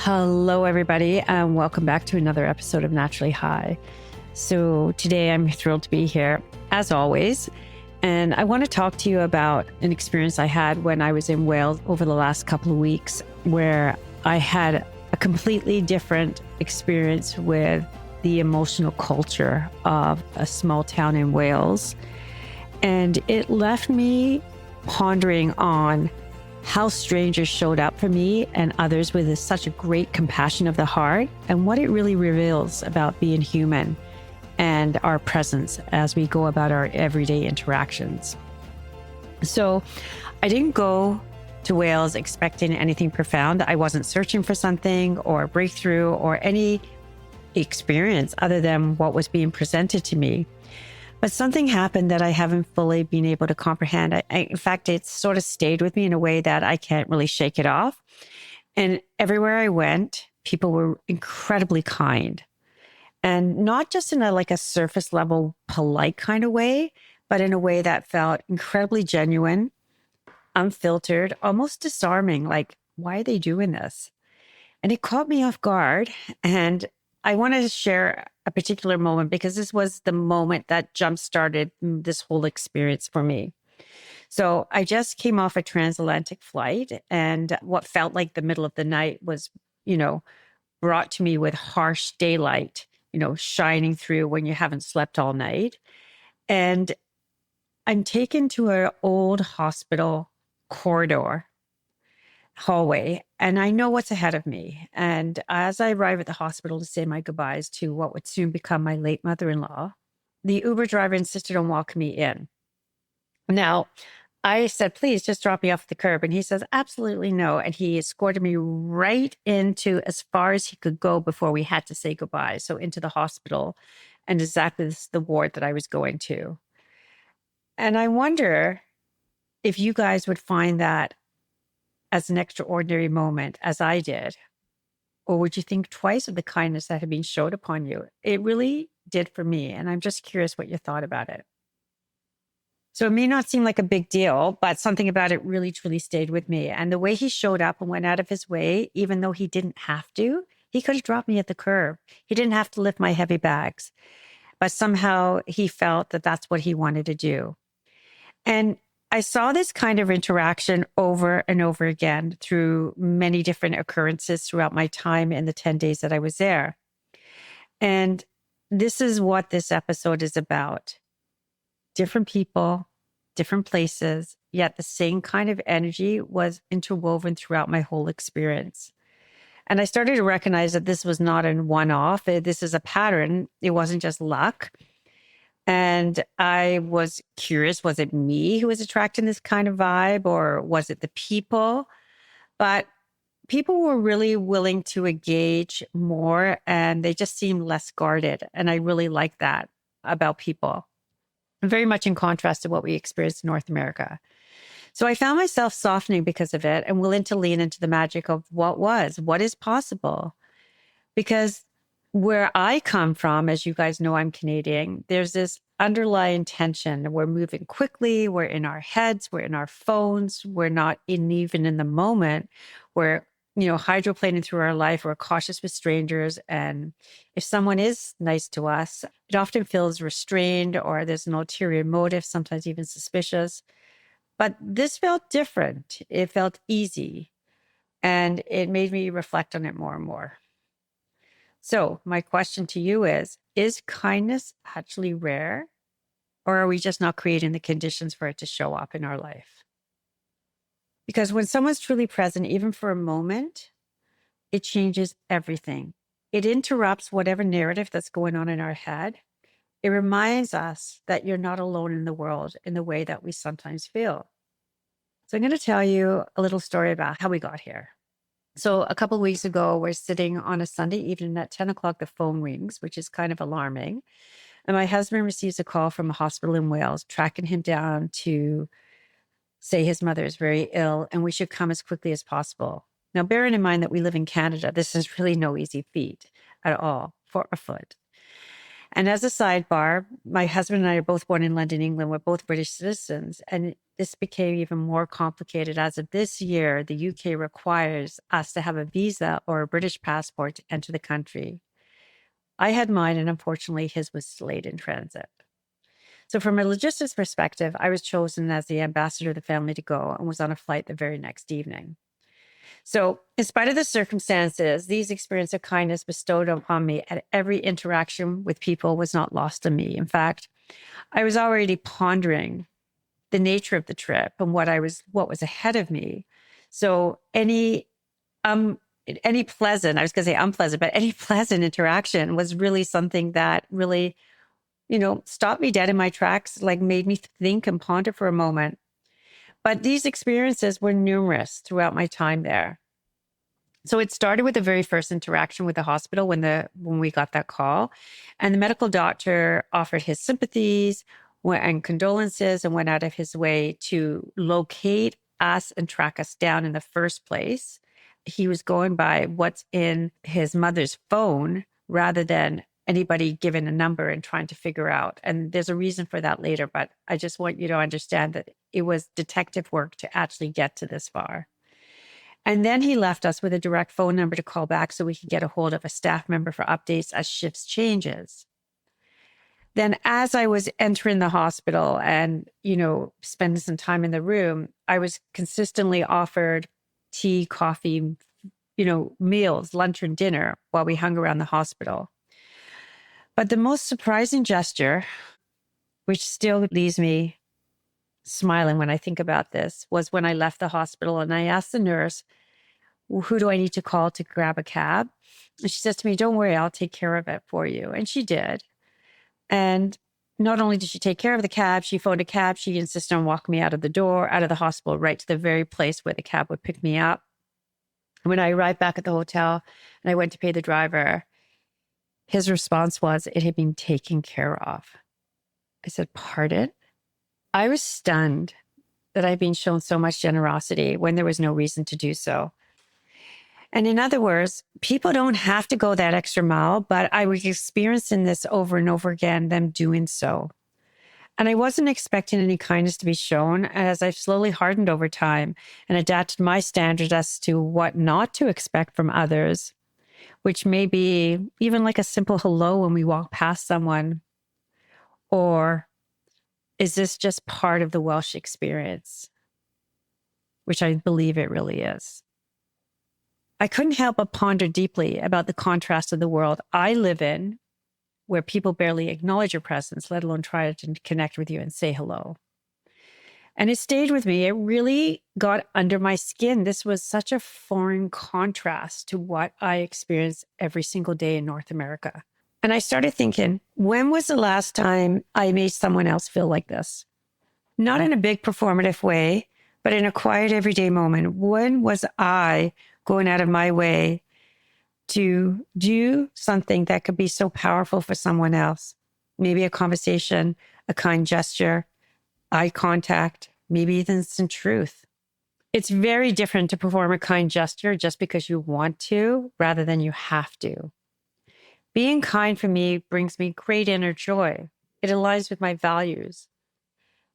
Hello, everybody, and welcome back to another episode of Naturally High. So today I'm thrilled to be here, as always, and I want to talk to you about an experience I had when I was in Wales over the last couple of weeks, where I had a completely different experience with the emotional culture of a small town in Wales. And it left me pondering on how strangers showed up for me and others with such a great compassion of the heart, and what it really reveals about being human and our presence as we go about our everyday interactions. So I didn't go to Wales expecting anything profound. I wasn't searching for something or a breakthrough or any experience other than what was being presented to me. But something happened that I haven't fully been able to comprehend. In fact, it's sort of stayed with me in a way that I can't really shake it off. And everywhere I went, people were incredibly kind. And not just in a surface level, polite kind of way, but in a way that felt incredibly genuine, unfiltered, almost disarming. Like, why are they doing this? And it caught me off guard. And I want to share a particular moment because this was the moment that jump-started this whole experience for me. So I just came off a transatlantic flight, and what felt like the middle of the night was, brought to me with harsh daylight, shining through when you haven't slept all night. And I'm taken to an old hospital corridor hallway, and I know what's ahead of me. And as I arrive at the hospital to say my goodbyes to what would soon become my late mother-in-law, the Uber driver insisted on walking me in. Now, I said, please just drop me off the curb. And he says, absolutely no. And he escorted me right into as far as he could go before we had to say goodbye. So into the hospital and exactly the ward that I was going to. And I wonder if you guys would find that as an extraordinary moment, as I did, or would you think twice of the kindness that had been showed upon you? It really did for me, and I'm just curious what you thought about it. So it may not seem like a big deal, but something about it really, truly stayed with me. And the way he showed up and went out of his way, even though he didn't have to, he could have dropped me at the curb. He didn't have to lift my heavy bags, but somehow he felt that that's what he wanted to do. And I saw this kind of interaction over and over again through many different occurrences throughout my time in the 10 days that I was there. And this is what this episode is about. Different people, different places, yet the same kind of energy was interwoven throughout my whole experience. And I started to recognize that this was not a one-off. This is a pattern. It wasn't just luck. And I was curious, was it me who was attracting this kind of vibe, or was it the people? But people were really willing to engage more, and they just seemed less guarded. And I really like that about people, very much in contrast to what we experienced in North America. So I found myself softening because of it and willing to lean into the magic of what is possible. Because where I come from, as you guys know, I'm Canadian, there's this underlying tension. We're moving quickly. We're in our heads. We're in our phones. We're not even in the moment. We're, hydroplaning through our life. We're cautious with strangers. And if someone is nice to us, it often feels restrained, or there's an ulterior motive, sometimes even suspicious. But this felt different. It felt easy. And it made me reflect on it more and more. So my question to you is kindness actually rare, or are we just not creating the conditions for it to show up in our life? Because when someone's truly present, even for a moment, it changes everything. It interrupts whatever narrative that's going on in our head. It reminds us that you're not alone in the world in the way that we sometimes feel. So I'm going to tell you a little story about how we got here. So a couple of weeks ago, we're sitting on a Sunday evening at 10 o'clock, the phone rings, which is kind of alarming. And my husband receives a call from a hospital in Wales, tracking him down to say his mother is very ill and we should come as quickly as possible. Now, bearing in mind that we live in Canada, this is really no easy feat at all for a foot. And as a sidebar, my husband and I are both born in London, England. We're both British citizens. And this became even more complicated. As of this year, the UK requires us to have a visa or a British passport to enter the country. I had mine, and unfortunately, his was delayed in transit. So, from a logistics perspective, I was chosen as the ambassador of the family to go and was on a flight the very next evening. So, in spite of the circumstances, these experiences of kindness bestowed upon me at every interaction with people was not lost on me. In fact, I was already pondering the nature of the trip and what was ahead of me. So, any pleasant, I was going to say unpleasant, but any pleasant interaction was really something that really, stopped me dead in my tracks, like made me think and ponder for a moment. But these experiences were numerous throughout my time there. So it started with the very first interaction with the hospital when we got that call, and the medical doctor offered his sympathies and condolences and went out of his way to locate us and track us down in the first place. He was going by what's in his mother's phone rather than anybody given a number and trying to figure out. And there's a reason for that later, but I just want you to understand that it was detective work to actually get to this far. And then he left us with a direct phone number to call back so we could get a hold of a staff member for updates as shifts changes. Then as I was entering the hospital and, spending some time in the room, I was consistently offered tea, coffee, meals, lunch and dinner while we hung around the hospital. But the most surprising gesture, which still leaves me smiling when I think about this, was when I left the hospital and I asked the nurse, who do I need to call to grab a cab? And she says to me, don't worry, I'll take care of it for you. And she did. And not only did she take care of the cab, she phoned a cab. She insisted on walking me out of the hospital, right to the very place where the cab would pick me up. And when I arrived back at the hotel and I went to pay the driver, his response was, it had been taken care of. I said, pardon? I was stunned that I'd been shown so much generosity when there was no reason to do so. And in other words, people don't have to go that extra mile, but I was experiencing this over and over again, them doing so. And I wasn't expecting any kindness to be shown as I've slowly hardened over time and adapted my standards as to what not to expect from others, which may be even like a simple hello when we walk past someone. Or is this just part of the Welsh experience? Which I believe it really is. I couldn't help but ponder deeply about the contrast of the world I live in, where people barely acknowledge your presence, let alone try to connect with you and say hello. And it stayed with me. It really got under my skin. This was such a foreign contrast to what I experience every single day in North America. And I started thinking, when was the last time I made someone else feel like this? Not in a big performative way, but in a quiet everyday moment. When was I going out of my way to do something that could be so powerful for someone else? Maybe a conversation, a kind gesture, eye contact, maybe even some truth. It's very different to perform a kind gesture just because you want to rather than you have to. Being kind for me brings me great inner joy. It aligns with my values.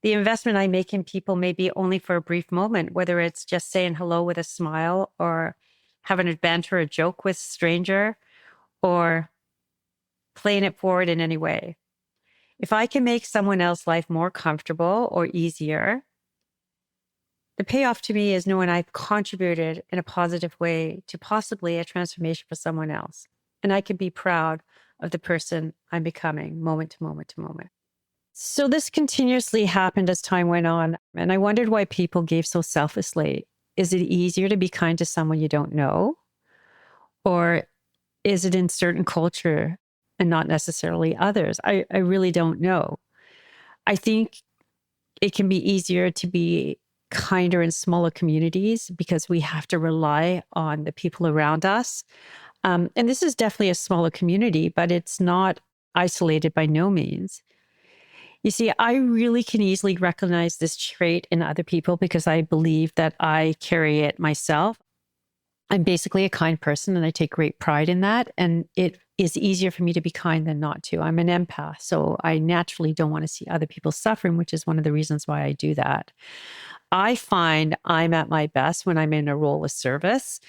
The investment I make in people may be only for a brief moment, whether it's just saying hello with a smile or having a banter or a joke with a stranger or playing it forward in any way. If I can make someone else's life more comfortable or easier, the payoff to me is knowing I've contributed in a positive way to possibly a transformation for someone else. And I can be proud of the person I'm becoming moment to moment to moment. So this continuously happened as time went on. And I wondered why people gave so selflessly. Is it easier to be kind to someone you don't know? Or is it in certain culture and not necessarily others? I really don't know. I think it can be easier to be kinder in smaller communities because we have to rely on the people around us. And this is definitely a smaller community, but it's not isolated by no means. You see, I really can easily recognize this trait in other people because I believe that I carry it myself. I'm basically a kind person and I take great pride in that. And it is easier for me to be kind than not to. I'm an empath, so I naturally don't want to see other people suffering, which is one of the reasons why I do that. I find I'm at my best when I'm in a role of service,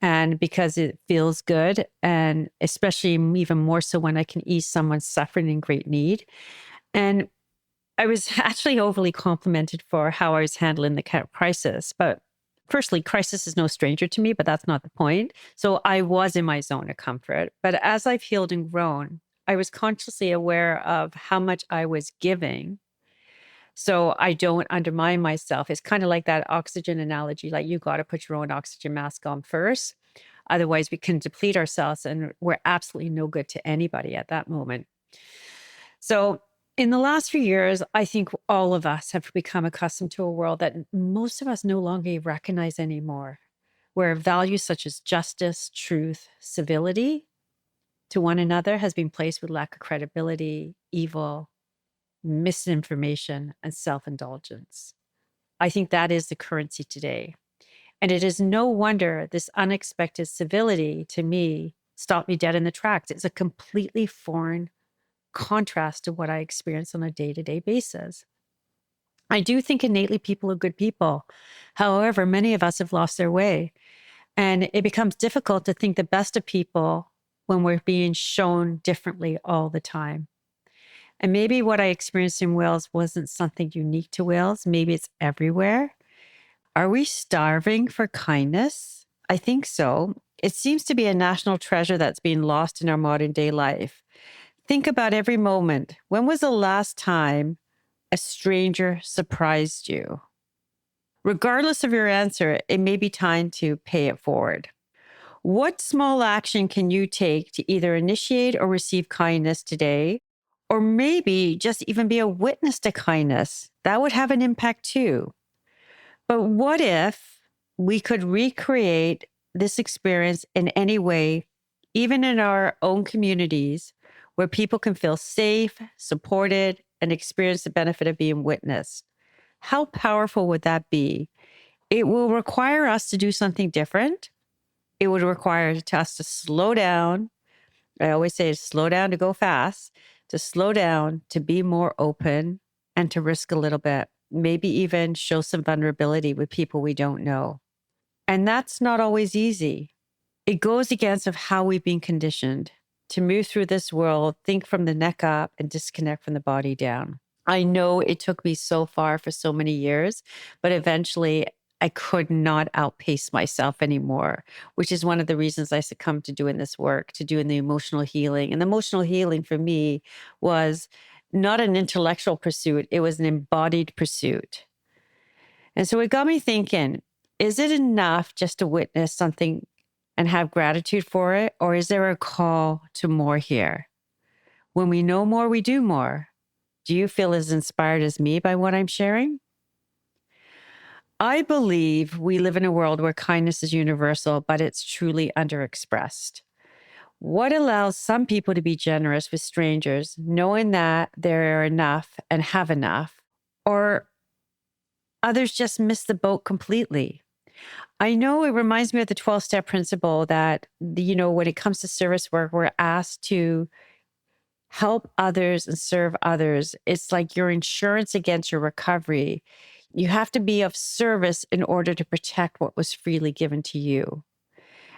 and because it feels good, and especially even more so when I can ease someone's suffering in great need. And I was actually overly complimented for how I was handling the crisis. But firstly, crisis is no stranger to me, but that's not the point. So I was in my zone of comfort. But as I've healed and grown, I was consciously aware of how much I was giving. So I don't undermine myself. It's kind of like that oxygen analogy, like you got to put your own oxygen mask on first. Otherwise, we can deplete ourselves and we're absolutely no good to anybody at that moment. So, in the last few years, I think all of us have become accustomed to a world that most of us no longer recognize anymore, where values such as justice, truth, civility to one another has been placed with lack of credibility, evil, misinformation, and self indulgence. I think that is the currency today. And it is no wonder this unexpected civility to me stopped me dead in the tracks. It's a completely foreign contrast to what I experience on a day-to-day basis. I do think innately people are good people. However, many of us have lost their way. And it becomes difficult to think the best of people when we're being shown differently all the time. And maybe what I experienced in Wales wasn't something unique to Wales. Maybe it's everywhere. Are we starving for kindness? I think so. It seems to be a national treasure that's being lost in our modern day life. Think about every moment. When was the last time a stranger surprised you? Regardless of your answer, it may be time to pay it forward. What small action can you take to either initiate or receive kindness today? Or maybe just even be a witness to kindness? That would have an impact too. But what if we could recreate this experience in any way, even in our own communities, where people can feel safe, supported, and experience the benefit of being witnessed? How powerful would that be? It will require us to do something different. It would require us to slow down. I always say slow down to go fast, to slow down, to be more open, and to risk a little bit, maybe even show some vulnerability with people we don't know. And that's not always easy. It goes against of how we've been conditioned to move through this world, think from the neck up and disconnect from the body down. I know it took me so far for so many years, but eventually I could not outpace myself anymore, which is one of the reasons I succumbed to doing this work, to doing the emotional healing. And the emotional healing for me was not an intellectual pursuit, it was an embodied pursuit. And so it got me thinking, is it enough just to witness something and have gratitude for it? Or is there a call to more here? When we know more, we do more. Do you feel as inspired as me by what I'm sharing? I believe we live in a world where kindness is universal, but it's truly underexpressed. What allows some people to be generous with strangers, knowing that they're enough and have enough, or others just miss the boat completely? I know it reminds me of the 12-step principle that, when it comes to service work, we're asked to help others and serve others. It's like your insurance against your recovery. You have to be of service in order to protect what was freely given to you.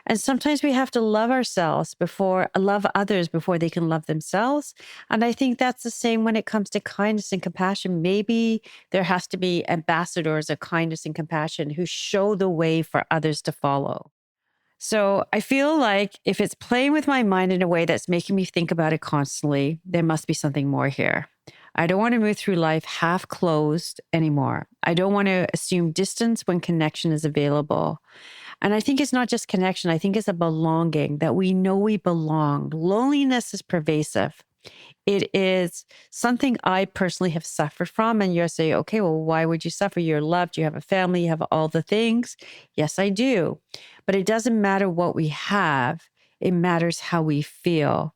And sometimes we have to love others before they can love themselves. And I think that's the same when it comes to kindness and compassion. Maybe there has to be ambassadors of kindness and compassion who show the way for others to follow. So I feel like if it's playing with my mind in a way that's making me think about it constantly, there must be something more here. I don't want to move through life half closed anymore. I don't want to assume distance when connection is available. And I think it's not just connection. I think it's a belonging, that we know we belong. Loneliness is pervasive. It is something I personally have suffered from. And you're saying, okay, well, why would you suffer? You're loved. You have a family. You have all the things. Yes, I do. But it doesn't matter what we have. It matters how we feel.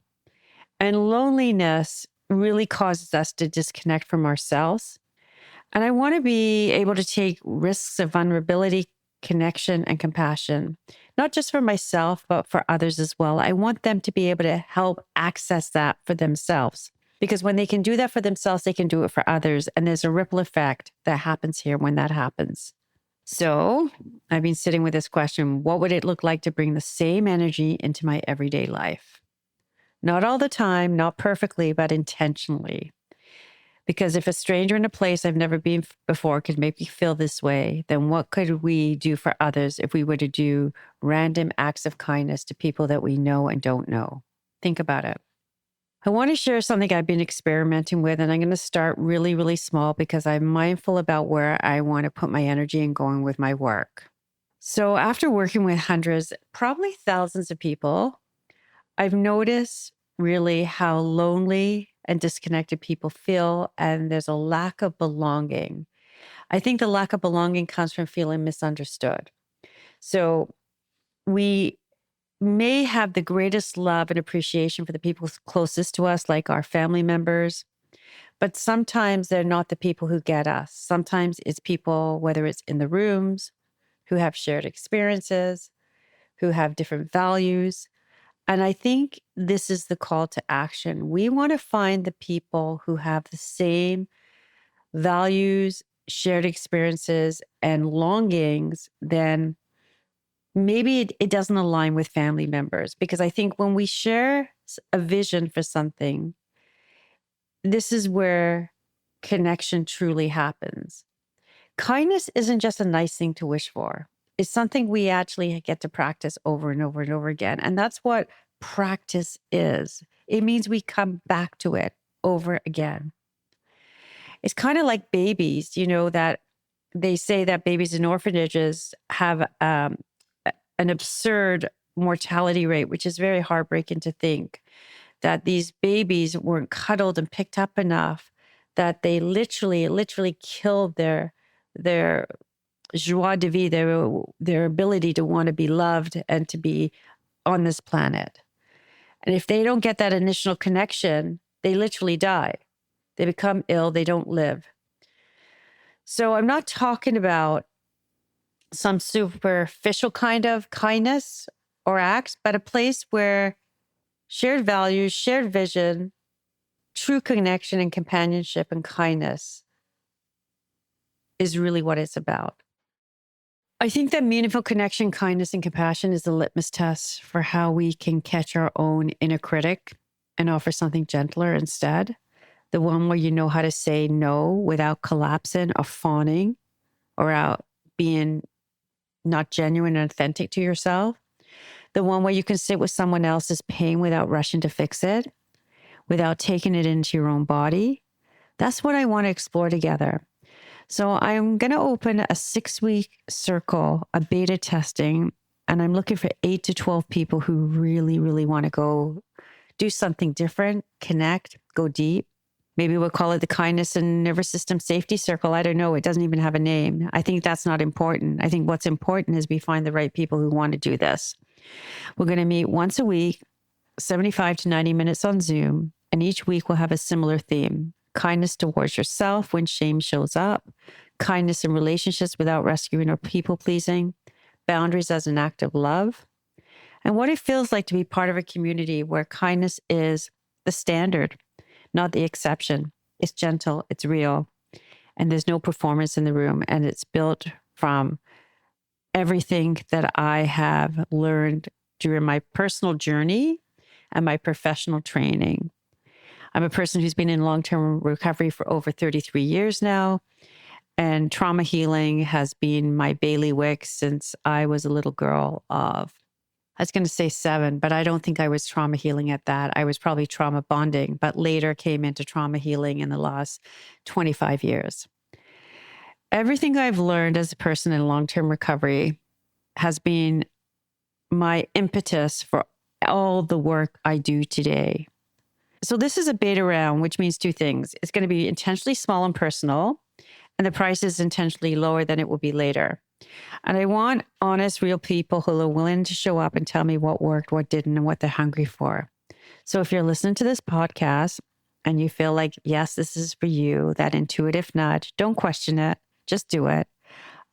And loneliness really causes us to disconnect from ourselves. And I want to be able to take risks of vulnerability connection and compassion, not just for myself, but for others as well. I want them to be able to help access that for themselves. Because when they can do that for themselves, they can do it for others. And there's a ripple effect that happens here when that happens. So I've been sitting with this question: what would it look like to bring the same energy into my everyday life? Not all the time, not perfectly, but intentionally. Because if a stranger in a place I've never been before could make me feel this way, then what could we do for others if we were to do random acts of kindness to people that we know and don't know? Think about it. I want to share something I've been experimenting with, and I'm going to start really, really small because I'm mindful about where I want to put my energy and going with my work. So after working with hundreds, probably thousands of people, I've noticed really how lonely and disconnected people feel, and there's a lack of belonging. I think the lack of belonging comes from feeling misunderstood. So we may have the greatest love and appreciation for the people closest to us, like our family members, but sometimes they're not the people who get us. Sometimes it's people, whether it's in the rooms, who have shared experiences, who have different values. And I think this is the call to action. We want to find the people who have the same values, shared experiences, and longings. Then maybe it doesn't align with family members, because I think when we share a vision for something, this is where connection truly happens. Kindness isn't just a nice thing to wish for. It's something we actually get to practice over and over and over again. And that's what practice is. It means we come back to it over again. It's kind of like babies, that they say that babies in orphanages have an absurd mortality rate, which is very heartbreaking to think that these babies weren't cuddled and picked up enough, that they literally killed their joie de vivre, their ability to want to be loved and to be on this planet. And if they don't get that initial connection, they literally die. They become ill, they don't live. So I'm not talking about some superficial kind of kindness or acts, but a place where shared values, shared vision, true connection and companionship and kindness is really what it's about. I think that meaningful connection, kindness, and compassion is the litmus test for how we can catch our own inner critic and offer something gentler instead. The one where you know how to say no without collapsing or fawning or out being not genuine and authentic to yourself. The one where you can sit with someone else's pain without rushing to fix it, without taking it into your own body. That's what I want to explore together. So I'm going to open a 6-week circle, a beta testing, and I'm looking for 8 to 12 people who really, really want to go do something different, connect, go deep. Maybe we'll call it the Kindness and Nervous System Safety Circle. I don't know. It doesn't even have a name. I think that's not important. I think what's important is we find the right people who want to do this. We're going to meet once a week, 75 to 90 minutes on Zoom, and each week we'll have a similar theme. Kindness towards yourself when shame shows up, kindness in relationships without rescuing or people-pleasing, boundaries as an act of love, and what it feels like to be part of a community where kindness is the standard, not the exception. It's gentle, it's real, and there's no performance in the room, and it's built from everything that I have learned during my personal journey and my professional training. I'm a person who's been in long-term recovery for over 33 years now, and trauma healing has been my bailiwick since I was a little girl of, I was going to say 7, but I don't think I was trauma healing at that. I was probably trauma bonding, but later came into trauma healing in the last 25 years. Everything I've learned as a person in long-term recovery has been my impetus for all the work I do today. So this is a beta round, which means 2 things. It's going to be intentionally small and personal, and the price is intentionally lower than it will be later. And I want honest, real people who are willing to show up and tell me what worked, what didn't, and what they're hungry for. So if you're listening to this podcast and you feel like, yes, this is for you, that intuitive nudge, don't question it, just do it.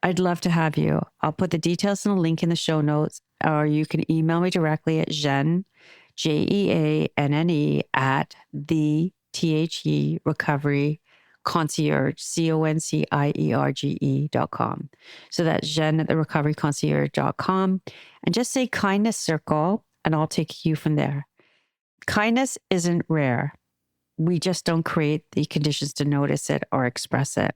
I'd love to have you. I'll put the details and a link in the show notes, or you can email me directly at Jeanne, Jeanne, at the THE Recovery Concierge, CONCIERGE.com. So that's Jeanne at the recoveryconcierge.com. And just say kindness circle, and I'll take you from there. Kindness isn't rare. We just don't create the conditions to notice it or express it.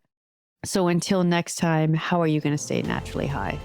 So until next time, how are you going to stay naturally high?